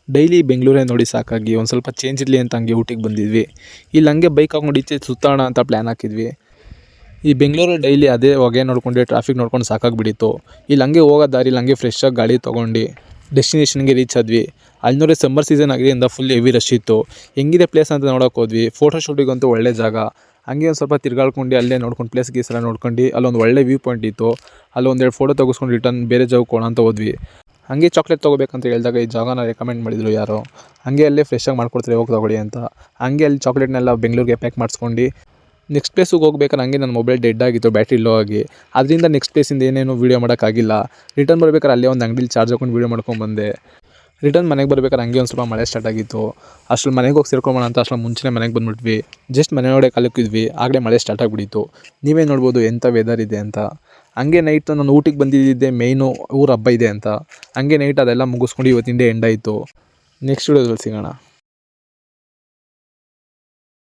Daily ಬೆಂಗಳೂರೇ ನೋಡಿ ಸಾಕಾಗಿ ಒಂದು ಸ್ವಲ್ಪ ಚೇಂಜ್ ಇರಲಿ ಅಂತ ಹಂಗೆ ಊಟಿಗೆ ಬಂದಿದ್ವಿ. ಇಲ್ಲಿ ಹಂಗೆ ಬೈಕ್ ಹಾಕೊಂಡು ಈಚೆ ಸುತ್ತೋಣ ಅಂತ ಪ್ಲ್ಯಾನ್ ಹಾಕಿದ್ವಿ. ಈ ಬೆಂಗಳೂರಲ್ಲಿ ಡೈಲಿ ಅದೇ ಹೊಗೆ ನೋಡ್ಕೊಂಡು ಟ್ರಾಫಿಕ್ ನೋಡ್ಕೊಂಡು ಸಾಕಾಗಿಬಿಟ್ಟಿತ್ತು. ಇಲ್ಲಿ ಹಂಗೆ ಹೋಗೋ ದಾರಿಲಿ ಹಂಗೆ ಫ್ರೆಶ್ಶಾಗಿ ಗಾಡಿ ತೊಗೊಂಡು ಡೆಸ್ಟಿನೇಷನ್ಗೆ ರೀಚ್ ಆದ್ವಿ. ಅಲ್ಲಿ ನೋಡಿ ಸಮ್ಮರ್ ಸೀಸನ್ ಆಗಿದ್ದರಿಂದ ಫುಲ್ ಹೆವಿ ರಶ್ ಇತ್ತು. ಹೆಂಗಿದೆ ಪ್ಲೇಸ್ ಅಂತ ನೋಡೋಕೆ ಹೋದ್ವಿ. ಫೋಟೋ ಶೂಟಿಗಂತೂ ಒಳ್ಳೆ ಜಾಗ. ಹಂಗೆ ಒಂದು ಸ್ವಲ್ಪ ತಿರ್ಗಾಡ್ಕೊಂಡು ಅಲ್ಲೇ ನೋಡ್ಕೊಂಡು ಪ್ಲೇಸ್ ಗೀಸ್ ಎಲ್ಲ ನೋಡ್ಕೊಂಡು ಅಲ್ಲೊಂದು ಒಳ್ಳೆ ವ್ಯೂ ಪಾಯಿಂಟ್ ಇತ್ತು. ಅಲ್ಲೊಂದೆರಡು ಫೋಟೋ ತೆಗೆಸ್ಕೊಂಡು ರಿಟರ್ನ್ ಬೇರೆ ಜಾಗಕ್ಕೆ ಹೋಗೋಣ ಅಂತ ಹೋದ್ವಿ. ಹಂಗೆ ಚಾಕ್ಲೇಟ್ ತೊಗೋಬೇಕಂತ ಹೇಳಿದಾಗ ಈ ಜಾಗನ ರೆಕಮೆಂಡ್ ಮಾಡಿದರು ಯಾರೋ. ಹಂಗೆ ಅಲ್ಲೇ ಫ್ರೆಶ್ಶಾಗಿ ಮಾಡ್ಕೊಡ್ತಾರೆ ಹೋಗಿ ತೊಗೊಳ್ಳಿ ಅಂತ. ಹಂಗೆ ಅಲ್ಲಿ ಚಾಕ್ಲೇಟ್ನೆಲ್ಲ ಬೆಂಗಳೂರಿಗೆ ಪ್ಯಾಕ್ ಮಾಡಿಸ್ಕೊಂಡು ನೆಕ್ಸ್ಟ್ ಪ್ಲೇಸಿಗೆ ಹೋಗ್ಬೇಕಾದ್ರೆ ಹಂಗೆ ನನ್ನ ಮೊಬೈಲ್ ಡೆಡ್ ಆಗಿತ್ತು, ಬ್ಯಾಟ್ರಿ ಲೋ ಆಗಿ. ಅದರಿಂದ ನೆಕ್ಸ್ಟ್ ಪ್ಲೇಸಿಂದ ಏನೇನು ವೀಡಿಯೋ ಮಾಡೋಕ್ಕಾಗಿಲ್ಲ. ರಿಟರ್ನ್ ಬರ್ಬೇಕಾದ್ರೆ ಅಲ್ಲೇ ಒಂದು ಅಂಗಡಿಲಿ ಚಾರ್ಜ್ ಹಾಕೊಂಡು ವೀಡಿಯೋ ಮಾಡ್ಕೊಂಡ್ಬಂದೆ. ರಿಟರ್ನ್ ಮನೆಗೆ ಬರ್ಬೇಕಾದ್ರೆ ಹಂಗೆ ಒಂದು ಸ್ವಲ್ಪ ಮಳೆ ಸ್ಟಾರ್ಟ್ ಆಗಿತ್ತು. ಅಷ್ಟ್ರಲ್ಲಿ ಮನೆಗೆ ಹೋಗಿ ಸೇರ್ಕೊಳ್ಳೋಣ ಅಂತ ಅಷ್ಟ್ರಲ್ಲಿ ಮುಂಚೆನೇ ಮನೆಗೆ ಬಂದುಬಿಟ್ವಿ. ಜಸ್ಟ್ ಮನೆಯೊಳಗೆ ಕಾಲಿಕ್ಕಿದ್ವಿ, ಆಗಲೇ ಮಳೆ ಸ್ಟಾರ್ಟ್ ಆಗಿಬಿಟ್ಟಿತ್ತು. ನೀವೇ ನೋಡ್ಬೋದು ಎಂಥ ವೆದರ್ ಇದೆ ಅಂತ. ಹಂಗೆ ನೈಟ್ ನಾನು ಊಟಿಗೆ ಬಂದಿದ್ದೆ ಮೇಯ್ನು ಊರ ಹಬ್ಬ ಇದೆ ಅಂತ. ಹಂಗೆ ನೈಟ್ ಅದೆಲ್ಲ ಮುಗಿಸ್ಕೊಂಡು ಇವತ್ತಿನ ಡೇ ಎಂಡ್ ಆಯಿತು. ನೆಕ್ಸ್ಟ್ ವೀಡಿಯೋದಲ್ಲಿ ಸಿಗೋಣ.